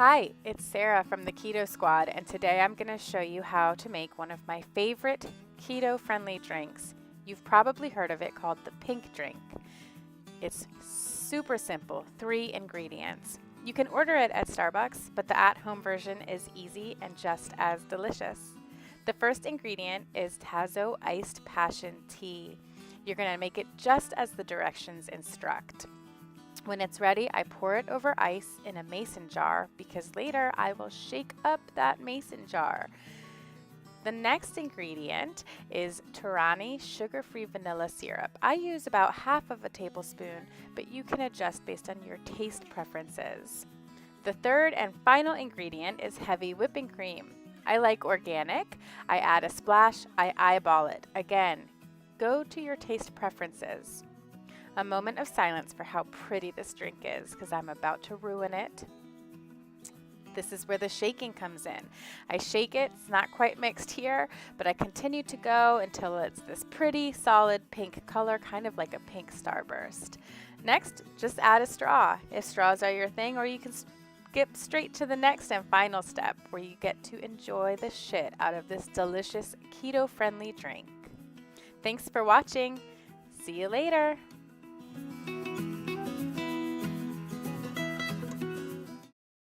Hi, it's Sarah from the Keto Squad, and today I'm going to show you how to make one of my favorite keto-friendly drinks. You've probably heard of it, called the pink drink. It's super simple, 3 ingredients. You can order it at Starbucks, but the at-home version is easy and just as delicious. The first ingredient is Tazo Iced Passion Tea. You're going to make it just as the directions instruct. When it's ready, I pour it over ice in a mason jar because later I will shake up that mason jar. The next ingredient is Torani sugar-free vanilla syrup. I use about half of a tablespoon, but you can adjust based on your taste preferences. The third and final ingredient is heavy whipping cream. I like organic. I add a splash. I eyeball it. Again, go to your taste preferences. A moment of silence for how pretty this drink is, because I'm about to ruin it. This is where the shaking comes in. I shake it, it's not quite mixed here, but I continue to go until it's this pretty solid pink color, kind of like a pink starburst. Next, just add a straw, if straws are your thing, or you can skip straight to the next and final step, where you get to enjoy the shit out of this delicious keto-friendly drink. Thanks for watching. See you later.